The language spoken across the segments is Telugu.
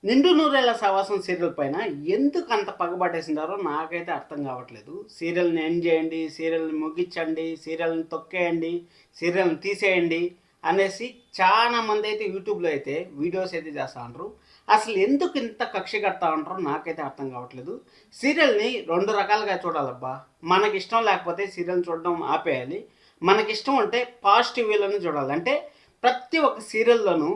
నిండు నూరేళ్ల సావాసం సీరియల్ పైన ఎందుకు అంత పగబట్టేసిండారో నాకైతే అర్థం కావట్లేదు. సీరియల్ని ఎండ్ చేయండి, సీరియల్ని ముగించండి, సీరియల్ని తొక్కేయండి, సీరియల్ని తీసేయండి అనేసి చాలా మంది అయితే యూట్యూబ్లో అయితే వీడియోస్ అయితే చేస్తూ ఉంటారు. అసలు ఎందుకు ఇంత కక్ష కడతా ఉంటారో నాకైతే అర్థం కావట్లేదు. సీరియల్ని రెండు రకాలుగా చూడాలబ్బా. మనకి ఇష్టం లేకపోతే సీరియల్ చూడడం ఆపేయాలి. మనకిష్టం ఉంటే పాజిటివ్ వేలోనే చూడాలి. అంటే ప్రతి ఒక్క సీరియల్లోనూ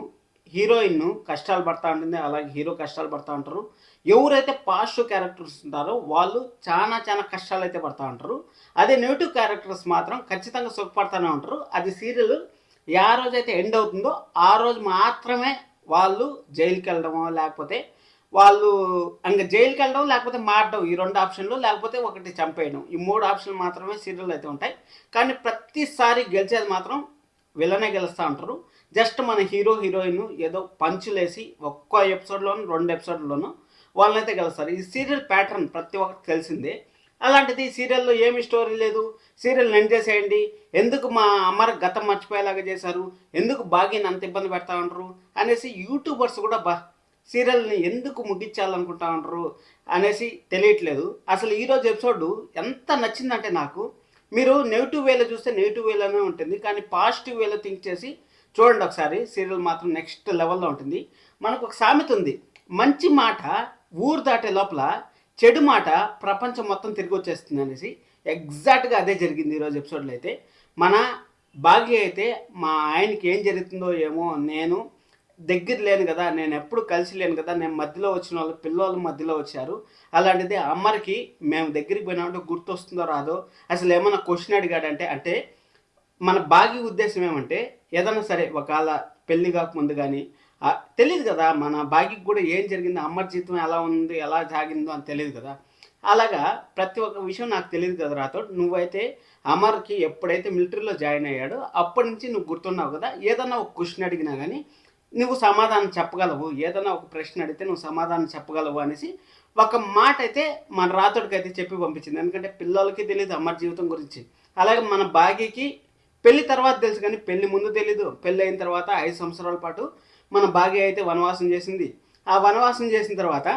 హీరోయిన్ కష్టాలు పడతా ఉంటుంది, అలాగే హీరో కష్టాలు పడతా ఉంటారు. ఎవరైతే పాజిటివ్ క్యారెక్టర్స్ ఉంటారో వాళ్ళు చాలా చాలా కష్టాలు అయితే పడతా ఉంటారు. అదే నెగిటివ్ క్యారెక్టర్స్ మాత్రం ఖచ్చితంగా సుఖపడతానే ఉంటారు. అది సీరియల్ ఏ రోజైతే ఎండ్ అవుతుందో ఆ రోజు మాత్రమే వాళ్ళు జైలుకి వెళ్ళడమో, లేకపోతే వాళ్ళు ఇంకా జైలుకి వెళ్ళడం, లేకపోతే మారడం, ఈ రెండు ఆప్షన్లు, లేకపోతే ఒకటి చంపేయడం, ఈ మూడు ఆప్షన్లు మాత్రమే సీరియల్ అయితే ఉంటాయి. కానీ ప్రతిసారి గెలిచేది మాత్రం విలనే గెలుస్తూ ఉంటారు. జస్ట్ మన హీరో హీరోయిన్ ఏదో పంచులేసి ఒక్క ఎపిసోడ్లోనూ రెండు ఎపిసోడ్లోనూ వాళ్ళనైతే గెలుస్తారు. ఈ సీరియల్ ప్యాటర్న్ ప్రతి ఒక్కరికి తెలిసిందే. అలాంటిది సీరియల్లో ఏమి స్టోరీ లేదు, సీరియల్ ఎండ్ చేసేయండి, ఎందుకు మా అమ్మర గతం మర్చిపోయేలాగా చేశారు, ఎందుకు బాగీని అంత ఇబ్బంది పెడతా ఉంటారు అనేసి యూట్యూబర్స్ కూడా సీరియల్ని ఎందుకు ముగించాలనుకుంటా ఉంటారు అనేసి తెలియట్లేదు. అసలు ఈరోజు ఎపిసోడ్ ఎంత నచ్చిందంటే నాకు, మీరు నెగిటివ్ వేలో చూస్తే నెగిటివ్ వేలోనే ఉంటుంది, కానీ పాజిటివ్ వేలో థింక్ చేసి చూడండి ఒకసారి. సీరియల్ మాత్రం నెక్స్ట్ లెవెల్లో ఉంటుంది. మనకు ఒక సామెత ఉంది, మంచి మాట ఊరు దాటే లోపల చెడు మాట ప్రపంచం మొత్తం తిరిగి వచ్చేస్తుంది అనేసి. ఎగ్జాక్ట్గా అదే జరిగింది ఈరోజు ఎపిసోడ్లో అయితే. మన భాగ్య అయితే మా ఆయనకి ఏం జరుగుతుందో ఏమో, నేను దగ్గర లేను కదా, నేను ఎప్పుడు కలిసి లేను కదా, నేను మధ్యలో వచ్చిన వాళ్ళు పిల్లలు మధ్యలో వచ్చారు, అలాంటిది అమ్మరికి మేము దగ్గరికి పోయినప్పుడు గుర్తొస్తుందో రాదో, అసలు ఏమన్నా క్వశ్చన్ అడిగాడంటే, అంటే మన భాగ్య ఉద్దేశం ఏమంటే ఏదన్నా సరే ఒకవేళ పెళ్లి కాకముందు కానీ తెలియదు కదా మన భాగ్యకి కూడా ఏం జరిగిందో, అమ్మర్ జీవితం ఎలా ఉంది ఎలా సాగిందో అని తెలియదు కదా. అలాగా ప్రతి ఒక్క విషయం నాకు తెలియదు కదా రాతో. నువ్వైతే అమర్కి ఎప్పుడైతే మిలిటరీలో జాయిన్ అయ్యాడో అప్పటి నుంచి నువ్వు గుర్తున్నావు కదా, ఏదన్నా ఒక క్వశ్చన్ అడిగినా కానీ నువ్వు సమాధానం చెప్పగలవు, ఏదైనా ఒక ప్రశ్న అడిగితే నువ్వు సమాధానం చెప్పగలవు అనేసి ఒక మాట అయితే మన రాతోడికి అయితే చెప్పి పంపించింది. ఎందుకంటే పిల్లలకి తెలియదు అమర్ జీవితం గురించి. అలాగే మన భాగ్యకి పెళ్లి తర్వాత తెలుసు కానీ పెళ్లి ముందు తెలీదు. పెళ్ళి అయిన తర్వాత 5 సంవత్సరాల పాటు మన భాగ్య అయితే వనవాసం చేసింది. ఆ వనవాసం చేసిన తర్వాత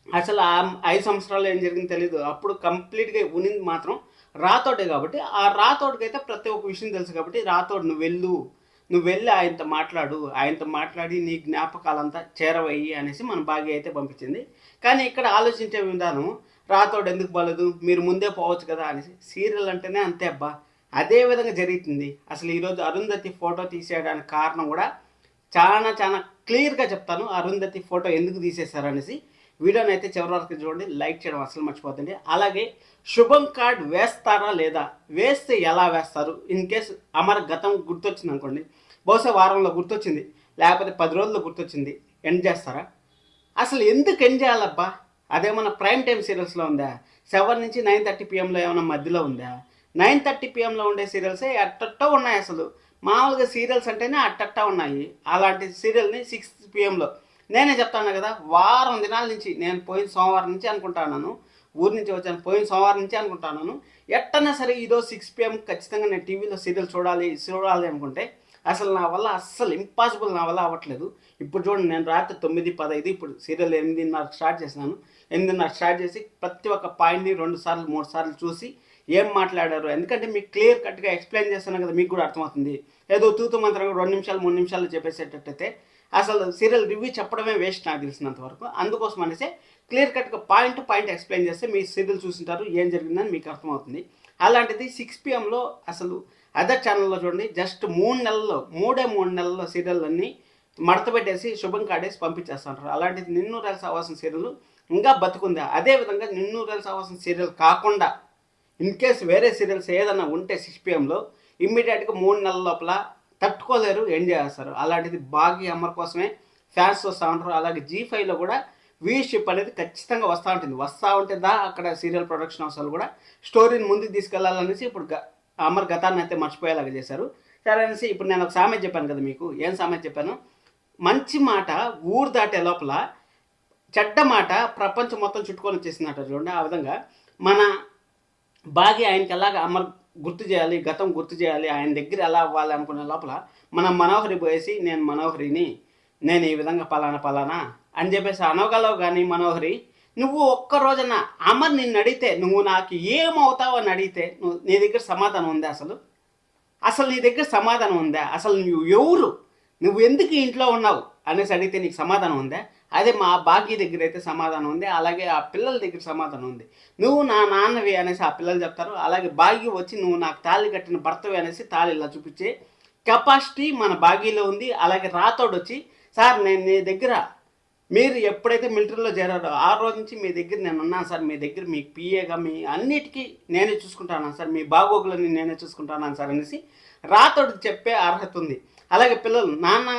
అసలు ఆ 5 సంవత్సరాలు ఏం జరిగింది తెలీదు. అప్పుడు కంప్లీట్గా ఉనింది మాత్రం రాతోడే కాబట్టి ఆ రాతోడికి అయితే ప్రతి ఒక్క విషయం తెలుసు కాబట్టి, రాతోడు నువ్వు వెళ్ళి ఆయనతో మాట్లాడు, ఆయనతో మాట్లాడి నీ జ్ఞాపకాలంతా చేరవయ్యి అనేసి మన భాగ్య అయితే పంపించింది. కానీ ఇక్కడ ఆలోచించే విధానం, రాతోడు ఎందుకు బాలేదు, మీరు ముందే పోవచ్చు కదా అనేసి. సీరియల్ అంటేనే అంతే అబ్బా, అదే విధంగా జరుగుతుంది. అసలు ఈరోజు అరుంధతి ఫోటో తీసేయడానికి కారణం కూడా చాలా చాలా క్లియర్గా చెప్తాను, అరుంధతి ఫోటో ఎందుకు తీసేశారనేసి. వీడియోని అయితే చివరి వరకు చూడండి, లైక్ చేయడం అసలు మర్చిపోతుంది. అలాగే శుభం కార్డ్ వేస్తారా లేదా, వేస్తే ఎలా వేస్తారు, ఇన్ కేస్ అమర్ గతం గుర్తొచ్చింది అనుకోండి, బహుశా వారంలో గుర్తొచ్చింది, లేకపోతే 10 రోజుల్లో గుర్తొచ్చింది, ఎండ్ చేస్తారా? అసలు ఎందుకు ఎండ్ చేయాలబ్బా? అదేమన్నా ప్రైమ్ టైం సీరియల్స్లో ఉందా? 7 నుంచి 9:30 పిఎంలో ఏమైనా మధ్యలో ఉందా? 9:30 పిఎంలో ఉండే సీరియల్సే అట్టట్టో ఉన్నాయి. అసలు మామూలుగా సీరియల్స్ అంటేనే అట్టట్టా ఉన్నాయి. అలాంటి సీరియల్ని 6 పిఎంలో, నేనే చెప్తాను కదా, వారం దినాల నుంచి, నేను పోయిన సోమవారం నుంచి అనుకుంటాను, ఊరి నుంచి వచ్చాను, పోయిన సోమవారం నుంచి అనుకుంటాను, ఎట్టన్నా సరే ఈరోజు 6 PM ఖచ్చితంగా నేను టీవీలో సీరియల్ చూడాలి అనుకుంటే అసలు నా వల్ల అస్సలు ఇంపాసిబుల్, నా వల్ల అవ్వట్లేదు. ఇప్పుడు చూడండి, నేను రాత్రి 9:15, ఇప్పుడు సీరియల్ 8:30 స్టార్ట్ చేసినాను. 8:30 స్టార్ట్ చేసి ప్రతి ఒక్క పాయింట్ని 2 సార్లు 3 సార్లు చూసి ఏం మాట్లాడారు, ఎందుకంటే మీకు క్లియర్ కట్గా ఎక్స్ప్లెయిన్ చేస్తాను కదా, మీకు కూడా అర్థమవుతుంది. ఏదో తూతు మంత్రంగా 2 నిమిషాలు 3 నిమిషాలు చెప్పేసేటట్టయితే అసలు సీరియల్ రివ్యూ చెప్పడమే వేస్ట్ నాకు తెలిసినంత వరకు. అందుకోసం అనేసి క్లియర్ కట్గా పాయింట్ ఎక్స్ప్లెయిన్ చేస్తే మీ సీరియల్ చూసింటారు, ఏం జరిగిందని మీకు అర్థమవుతుంది. అలాంటిది 6 PMలో అసలు అదర్ ఛానల్లో చూడండి, జస్ట్ 3 నెలల్లో సీరియల్ అన్నీ మడత పెట్టేసి శుభం కాడేసి పంపించేస్తుంటారు. అలాంటిది నిన్నూరేళ్ళ సావాసం సీరియల్ ఇంకా బతుకుందా? అదేవిధంగా నిన్నూరేళ్ళ సావాసం సీరియల్ కాకుండా ఇన్ కేస్ వేరే సీరియల్స్ ఏదైనా ఉంటే 6 PMలో ఇమ్మీడియట్గా 3 నెలల లోపల తట్టుకోలేరు, ఎండ్ చేస్తారు. అలాంటిది భాగ్య అమర్ కోసమే ఫ్యాన్స్ వస్తూ ఉంటారు. అలాగే G5లో కూడా వ్యూషిప్ అనేది ఖచ్చితంగా వస్తూ ఉంటే అక్కడ సీరియల్ ప్రొడక్షన్ హౌస్ కూడా స్టోరీని ముందుకు తీసుకెళ్లాలనేసి ఇప్పుడు అమర్ గతాన్ని అయితే మర్చిపోయేలాగా చేశారు. సరే అనేసి ఇప్పుడు నేను ఒక సామెత చెప్పాను కదా మీకు. ఏం సామెత చెప్పాను? మంచి మాట ఊరు దాటే లోపల చెడ్డ మాట ప్రపంచం మొత్తం చుట్టుకొని వచ్చేసిందట చూడండి. ఆ విధంగా మన భాగ్య ఆయనకి ఎలాగ అమర్ గుర్తు చేయాలి, గతం గుర్తు చేయాలి, ఆయన దగ్గర ఎలా అవ్వాలి అనుకునే లోపల మన మనోహరి పోయేసి, నేను మనోహరిని, నేను ఈ విధంగా పలానా అని చెప్పేసి అనగలవు. కానీ మనోహరి, నువ్వు ఒక్క రోజున అమర్ నిన్ను అడిగితే నువ్వు నాకు ఏమవుతావు అని అడిగితే నీ దగ్గర సమాధానం ఉందా? అసలు నీ దగ్గర సమాధానం ఉందా? అసలు నువ్వు ఎవరు, నువ్వు ఎందుకు ఇంట్లో ఉన్నావు అనేసి అడిగితే నీకు సమాధానం ఉందా? అదే మా భాగ్య దగ్గర అయితే సమాధానం ఉంది, అలాగే ఆ పిల్లల దగ్గర సమాధానం ఉంది. నువ్వు నా నాన్నవి అనేసి ఆ పిల్లలు చెప్తారు. అలాగే భాగ్య వచ్చి నువ్వు నాకు తాళి కట్టిన భర్తవి అనేసి తాళి ఇలా చూపించే కెపాసిటీ మన భాగ్యలో ఉంది. అలాగే రాతోడు వచ్చి, సార్ నేను నీ దగ్గర, మీరు ఎప్పుడైతే మిలిటరీలో చేరారో ఆ రోజు నుంచి మీ దగ్గర నేను ఉన్నాను సార్, మీ దగ్గర మీకు పిఏగా మీ అన్నిటికీ నేనే చూసుకుంటాను సార్, మీ బాగోగులని నేనే చూసుకుంటాను సార్ అనేసి రాతోడు చెప్పే అర్హత ఉంది. అలాగే పిల్లలు, నాన్న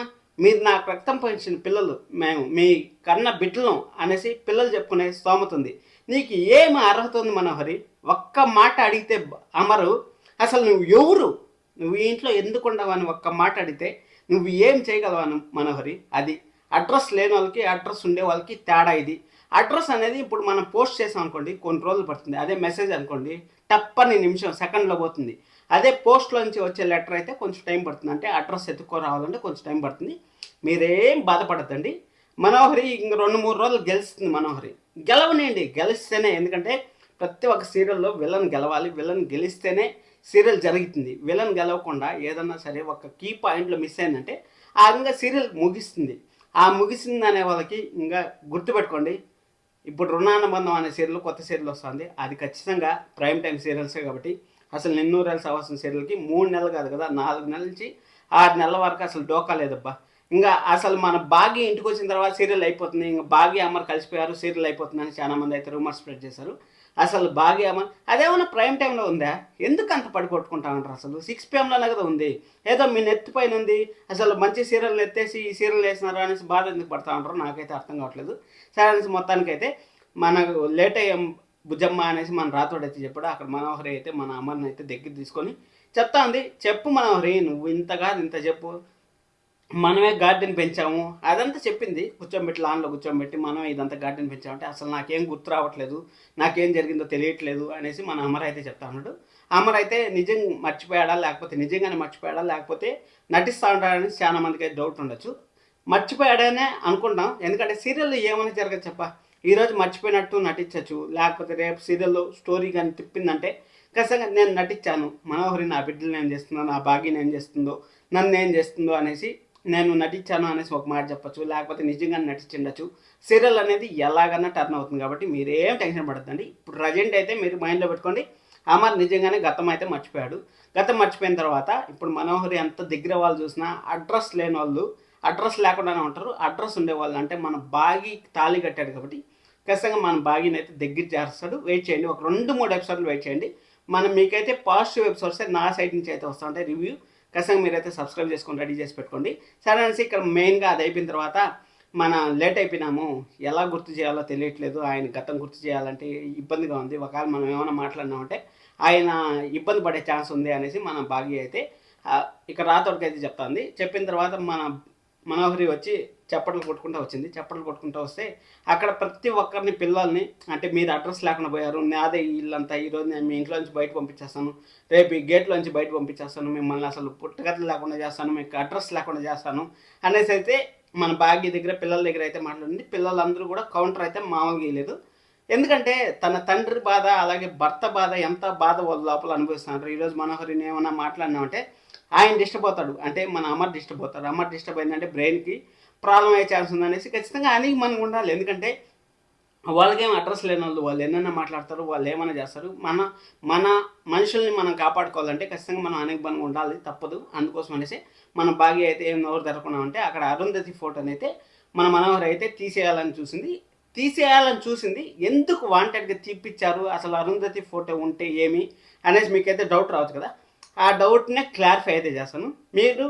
మీరు నాకు రక్తం పంచిన పిల్లలు, మేము మీ కన్న బిడ్డలం అనేసి పిల్లలు చెప్పుకునే స్తోమత ఉంది. నీకు ఏమి అర్హత ఉంది మనోహరి? ఒక్క మాట అడిగితే అమరు, అసలు నువ్వు ఎవరు, నువ్వు ఈ ఇంట్లో ఎందుకు ఉండవు అని ఒక్క మాట అడిగితే నువ్వు ఏం చేయగలవు మనోహరి? అది అడ్రస్ లేని వాళ్ళకి అడ్రస్ ఉండే వాళ్ళకి తేడా ఇది. అడ్రస్ అనేది ఇప్పుడు మనం పోస్ట్ చేసాం అనుకోండి కొన్ని రోజులు పడుతుంది. అదే మెసేజ్ అనుకోండి టప్పని నిమిషం సెకండ్లో పోతుంది. అదే పోస్ట్లోంచి వచ్చే లెటర్ అయితే కొంచెం టైం పడుతుంది. అంటే అడ్రస్ ఎత్తుకో రావాలంటే కొంచెం టైం పడుతుంది. మీరేం బాధపడద్దండి. మనోహరి ఇంక 2-3 రోజులు గెలుస్తుంది. మనోహరి గెలవనండి, గెలిస్తేనే. ఎందుకంటే ప్రతి ఒక్క సీరియల్లో విలన్ గెలవాలి, విలన్ గెలిస్తేనే సీరియల్ జరుగుతుంది. విలన్ గెలవకుండా ఏదన్నా సరే ఒక కీ పాయింట్లో మిస్ అయిందంటే ఆ విధంగా సీరియల్ ముగిస్తుంది. ఆ ముగిసింది అనే వాళ్ళకి ఇంకా గుర్తుపెట్టుకోండి, ఇప్పుడు రుణానుబంధం అనే సీరియల్ కొత్త సీరియల్ వస్తుంది. అది ఖచ్చితంగా ప్రైమ్ టైం సీరియల్సే కాబట్టి అసలు నిన్నూరేళ్ళు సవాల్సిన సీరియల్కి 3 నెలలు కాదు కదా, 4 నెలల నుంచి 6 నెలల వరకు అసలు డోకా లేదబ్బా. ఇంకా అసలు మన భాగ్య ఇంటికి వచ్చిన తర్వాత సీరియల్ అయిపోతుంది, ఇంకా భాగ్య అమర్ కలిసిపోయారు సీరియల్ అయిపోతుందని చాలామంది అయితే రూమర్ స్ప్రెడ్ చేశారు. అసలు భాగ్య అమర్ అదేమన్నా ప్రైమ్ టైంలో ఉందా? ఎందుకు అంత పడికొట్టుకుంటామంటారు? అసలు 6 PM కదా ఉంది, ఏదో మీ నెత్తి పైన ఉంది. అసలు మంచి సీరియల్ ఎత్తేసి ఈ సీరియల్ వేసినారు అనేసి బాధ ఎందుకు పడతా ఉంటారు నాకైతే అర్థం కావట్లేదు. సరే అనేసి మొత్తానికైతే మనకు లేట్ అయ్యాం బుజ్జమ్మ అనేసి మన రాతోడు అయితే చెప్పాడు. అక్కడ మనోహరి అయితే మన అమ్మని అయితే దగ్గర తీసుకొని చెప్తా ఉంది, చెప్పు మనోహరి నువ్వు ఇంత కాదు ఇంత చెప్పు, మనమే గార్డెన్ పెంచాము అదంతా చెప్పింది. కూర్చోబెట్టి లాన్లో కూర్చోబెట్టి మనం ఇదంతా గార్డెన్ పెంచామంటే అసలు నాకేం గుర్తు రావట్లేదు, నాకేం జరిగిందో తెలియట్లేదు అనేసి మన అమర్ అయితే చెప్తా ఉన్నాడు. అమర్ అయితే నిజంగా మర్చిపోయాడా, లేకపోతే నిజంగానే మర్చిపోయాడా, లేకపోతే నటిస్తూ ఉంటాడని చాలా మందికి అయితే డౌట్ ఉండొచ్చు. మర్చిపోయాడనే అనుకుంటాం, ఎందుకంటే సీరియల్లో ఏమైనా జరగదు చెప్ప. ఈరోజు మర్చిపోయినట్టు నటించవచ్చు, లేకపోతే రేపు సీరియల్లో స్టోరీ కానీ తిప్పిందంటే ఖచ్చితంగా నేను నటించాను, మనోహరి నా బిడ్డలు ఏం చేస్తుందో, నా భాగ్యం ఏం చేస్తుందో, నన్ను ఏం చేస్తుందో అనేసి నేను నటించాను అనేసి ఒక మాట చెప్పచ్చు, లేకపోతే నిజంగా నటించిండొచ్చు. సీరియల్ అనేది ఎలాగన్నా టర్న్ అవుతుంది కాబట్టి మీరేం టెన్షన్ పడద్దండి. ఇప్పుడు ప్రజెంట్ అయితే మీరు మైండ్లో పెట్టుకోండి, అమర్ నిజంగానే గతం అయితే మర్చిపోయాడు. గతం మర్చిపోయిన తర్వాత ఇప్పుడు మనోహరి ఎంత దగ్గర వాళ్ళు చూసినా అడ్రస్ లేని వాళ్ళు అడ్రస్ లేకుండానే ఉంటారు. అడ్రస్ ఉండేవాళ్ళు అంటే మన బాగి తాళి కట్టాడు కాబట్టి ఖచ్చితంగా మన బాగిని అయితే దగ్గర చేస్తాడు. వెయిట్ చేయండి, ఒక 2-3 ఎపిసోడ్లు వెయిట్ చేయండి. మీకైతే పాజిటివ్ ఎపిసోడ్స్ నా సైడ్ నుంచి అయితే వస్తూ ఉంటాయి రివ్యూ. ఖచ్చితంగా మీరైతే సబ్స్క్రైబ్ చేసుకొని రెడీ చేసి పెట్టుకోండి. సరే అనేసి ఇక్కడ మెయిన్గా అది అయిపోయిన తర్వాత మనం లేట్ అయిపోయినాము, ఎలా గుర్తు చేయాలో తెలియట్లేదు, ఆయన గతం గుర్తు చేయాలంటే ఇబ్బందిగా ఉంది, ఒకవేళ మనం ఏమైనా మాట్లాడినామంటే ఆయన ఇబ్బంది పడే ఛాన్స్ ఉంది అనేసి మన భాగ్య అయితే ఇక్కడ రాతోడికి అయితే చెప్తుంది. చెప్పిన తర్వాత మన మనోహరి వచ్చి చప్పట్లు కొట్టుకుంటూ వచ్చింది. చప్పట్లు కొట్టుకుంటూ వస్తే అక్కడ ప్రతి ఒక్కరిని పిల్లల్ని, అంటే మీరు అడ్రస్ లేకుండా పోయారు, నాదే ఇల్లంతా, ఈరోజు నేను మీ ఇంట్లో నుంచి బయట పంపించేస్తాను, రేపు ఈ గేట్లో నుంచి బయట పంపించేస్తాను, మిమ్మల్ని అసలు పుట్టగతులు లేకుండా చేస్తాను, మీకు అడ్రస్ లేకుండా చేస్తాను అనేసి అయితే మన భాగ్య దగ్గర పిల్లల దగ్గర అయితే మాట్లాడింది. పిల్లలందరూ కూడా కౌంటర్ అయితే మామూలుగా ఇవ్వలేదు. ఎందుకంటే తన తండ్రి బాధ అలాగే భర్త బాధ ఎంత బాధ వాళ్ళ లోపల అనుభవిస్తున్నారు. ఈరోజు మనోహరిని ఏమన్నా మాట్లాడినామంటే ఆయన డిస్టర్బ్ అవుతాడు, అంటే మన అమర్ డిస్టర్బ్ అవుతాడు. అమర్ డిస్టర్బ్ అయిందంటే బ్రెయిన్కి ప్రాబ్లం అయ్యే ఛాన్స్ ఉందనేసి ఖచ్చితంగా ఆయనకి మనకు ఉండాలి. ఎందుకంటే వాళ్ళకేం అడ్రస్ లేని వాళ్ళు, వాళ్ళు ఎన్నైనా మాట్లాడతారు, వాళ్ళు ఏమైనా చేస్తారు. మన మనుషుల్ని మనం కాపాడుకోవాలంటే ఖచ్చితంగా మనం అనేక ఉండాలి, తప్పదు. అందుకోసం అనేసి మన భాగ్య అయితే ఏం నోరు తెరకున్నామంటే అక్కడ అరుంధతి ఫోటోని అయితే మన మనోహర్ అయితే తీసేయాలని చూసింది. ఎందుకు వాంటెడ్గా తీపిచ్చారు, అసలు అరుంధతి ఫోటో ఉంటే ఏమి అనేసి మీకైతే డౌట్ రావచ్చు కదా. ఆ డౌట్నే క్లారిఫై అయితే చేస్తాను. మీరు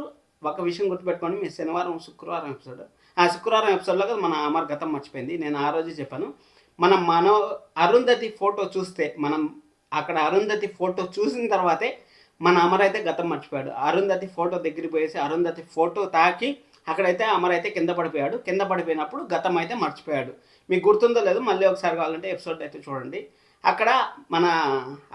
ఒక విషయం గుర్తుపెట్టుకోండి, మీ శుక్రవారం ఎపిసోడ్లో కదా మన అమర్ గతం మర్చిపోయింది. నేను ఆ రోజు చెప్పాను, మనం అరుంధతి ఫోటో చూస్తే, మనం అక్కడ అరుంధతి ఫోటో చూసిన తర్వాతే మన అమర్ అయితే గతం మర్చిపోయాడు. అరుంధతి ఫోటో దగ్గరికి పోయేసి అరుంధతి ఫోటో తాకి అక్కడైతే అమర్ అయితే కింద పడిపోయాడు. కింద పడిపోయినప్పుడు గతం అయితే మర్చిపోయాడు. మీకు గుర్తుందో లేదో మళ్ళీ ఒకసారి కావాలంటే ఎపిసోడ్ అయితే చూడండి. అక్కడ మన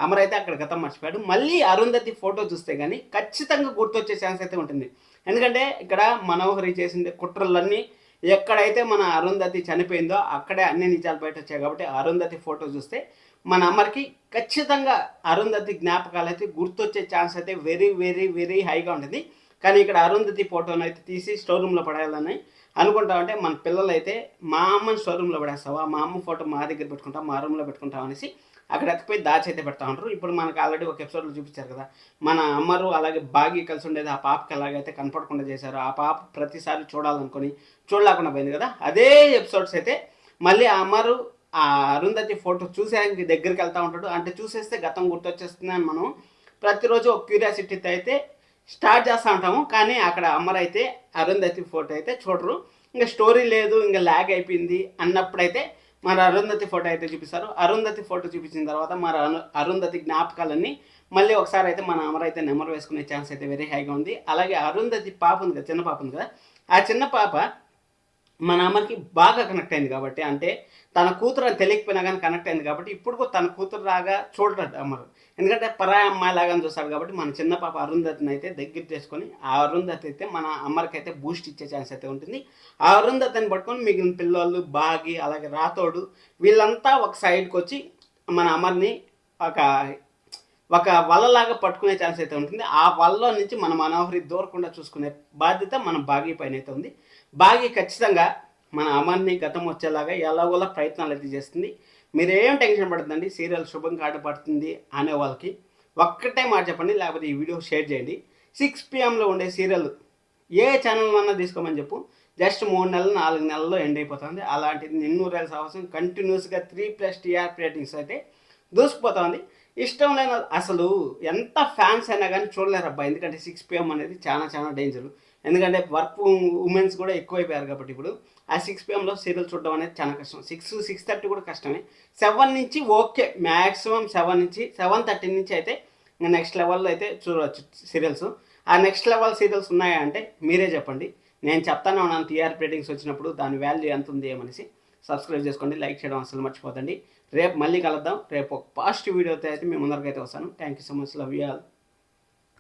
అమర్ అయితే అక్కడ గతం మర్చిపోయాడు. మళ్ళీ అరుంధతి ఫోటో చూస్తే కానీ ఖచ్చితంగా గుర్తొచ్చే ఛాన్స్ అయితే ఉంటుంది. ఎందుకంటే ఇక్కడ మనోహరి చేసిన కుట్రలన్నీ ఎక్కడైతే మన అరుంధతి చనిపోయిందో అక్కడే అన్ని నిజాలు బయట వచ్చాయి కాబట్టి అరుంధతి ఫోటో చూస్తే మన అమ్మకి ఖచ్చితంగా అరుంధతి జ్ఞాపకాలు అయితే గుర్తొచ్చే ఛాన్స్ అయితే వెరీ వెరీ వెరీ హైగా ఉంటుంది. కానీ ఇక్కడ అరుంధతి ఫోటోను అయితే తీసి స్టోర్ రూమ్లో పడేయాలని అనుకుంటామంటే మన పిల్లలు అయితే మా అమ్మని స్టోర్ రూమ్లో పడేస్తావా, మా అమ్మ ఫోటో మా దగ్గర పెట్టుకుంటాం, మా రూమ్లో పెట్టుకుంటాం అనేసి అక్కడ ఎత్తిపోయి దాచి అయితే పెడతా ఉంటారు. ఇప్పుడు మనకు ఆల్రెడీ ఒక ఎపిసోడ్లో చూపించారు కదా, మన అమ్మరు అలాగే బాగి కలిసి ఉండేది ఆ పాపకి ఎలాగైతే కనపడకుండా చేశారు, ఆ పాప ప్రతిసారి చూడాలనుకొని చూడలేకుండా పోయింది కదా, అదే ఎపిసోడ్స్ అయితే మళ్ళీ ఆ అమ్మరు ఆ అరుంధతి ఫోటో చూసేందుకు దగ్గరికి వెళ్తూ ఉంటాడు. అంటే చూసేస్తే గతం గుర్తొచ్చేస్తుంది అని మనం ప్రతిరోజు ఒక క్యూరియాసిటీతో అయితే స్టార్ట్ చేస్తూ ఉంటాము. కానీ అక్కడ అమ్మరైతే అరుంధతి ఫోటో అయితే చూడరు. ఇంకా స్టోరీ లేదు, ఇంకా ల్యాగ్ అయిపోయింది అన్నప్పుడైతే మన అరుంధతి ఫోటో అయితే చూపిస్తారు. అరుంధతి ఫోటో చూపించిన తర్వాత మన అరుంధతి జ్ఞాపకాలన్నీ మళ్ళీ ఒకసారి అయితే మన అమరైతే నెమరు వేసుకునే ఛాన్స్ అయితే వెరీ హైగా ఉంది. అలాగే అరుంధతి పాప ఉంది కదా, చిన్న పాప ఉంది కదా, ఆ చిన్న పాప మన అమ్మకి బాగా కనెక్ట్ అయింది కాబట్టి, అంటే తన కూతురు అని తెలియకపోయినా కానీ కనెక్ట్ అయింది కాబట్టి ఇప్పుడు తన కూతురు రాగా చూడడు అమ్మరు. ఎందుకంటే పరాయి అమ్మాయి లాగా చూస్తాడు కాబట్టి మన చిన్న పాప అరుంధతిని అయితే దగ్గర చేసుకొని ఆ అరుంధతి అయితే మన అమ్మకి అయితే బూస్ట్ ఇచ్చే ఛాన్స్ అయితే ఉంటుంది. ఆ అరుంధతిని పట్టుకొని మిగిలిన పిల్లలు బాగి అలాగే రాతోడు వీళ్ళంతా ఒక సైడ్కి వచ్చి మన అమ్మని ఒక వలలాగా పట్టుకునే ఛాన్స్ అయితే ఉంటుంది. ఆ వలలో నుంచి మన మనోహరి దూరకుండా చూసుకునే బాధ్యత మన బాగి పైన అయితే ఉంది. బాగి ఖచ్చితంగా మన అమర్ని గతం వచ్చేలాగా ఎలాగోలా ప్రయత్నాలు అయితే చేస్తుంది. మీరేం టెన్షన్ పడుతుందండి, సీరియల్ శుభం కాటు పడుతుంది అనే వాళ్ళకి ఒక్కటే మాట చెప్పండి, లేకపోతే ఈ వీడియో షేర్ చేయండి. 6 PM ఉండే సీరియల్ ఏ ఛానల్ అన్నా తీసుకోమని చెప్పు, జస్ట్ 3 నెలలు 4 నెలల్లో ఎండ్ అయిపోతుంది. అలాంటిది నిన్నూరేళ్ళ సంవత్సరం కంటిన్యూస్గా 3+ TRP రేటింగ్స్ అయితే దూసుకుపోతుంది. ఇష్టం లేని అసలు ఎంత ఫ్యాన్స్ అయినా కానీ చూడలేరు అబ్బా, ఎందుకంటే 6 PM అనేది చాలా చాలా డేంజర్. ఎందుకంటే వర్క్ ఉమెన్స్ కూడా ఎక్కువైపోయారు కాబట్టి ఇప్పుడు ఆ 6 PM సీరియల్ చూడడం అనేది చాలా కష్టం. 6-6:30 కూడా కష్టమే. 7 నుంచి ఓకే, మ్యాక్సిమం 7 నుంచి 7:30 నుంచి అయితే ఇంకా నెక్స్ట్ లెవెల్లో అయితే చూడవచ్చు సీరియల్స్. ఆ నెక్స్ట్ లెవెల్ సీరియల్స్ ఉన్నాయా అంటే మీరే చెప్పండి. నేను చెప్తానే ఉన్నాను టీఆర్పీ రేటింగ్స్ వచ్చినప్పుడు దాని వాల్యూ ఎంత ఉంది ఏమనేసి. సబ్స్క్రైబ్ చేసుకోండి, లైక్ చేయడం అసలు మర్చిపోతండి. రేపు మళ్ళీ కలుద్దాం. రేపు ఒక పాజిటివ్ వీడియోతో అయితే మీ ముందరికి అయితే వస్తాను. Thank you so much, love you all.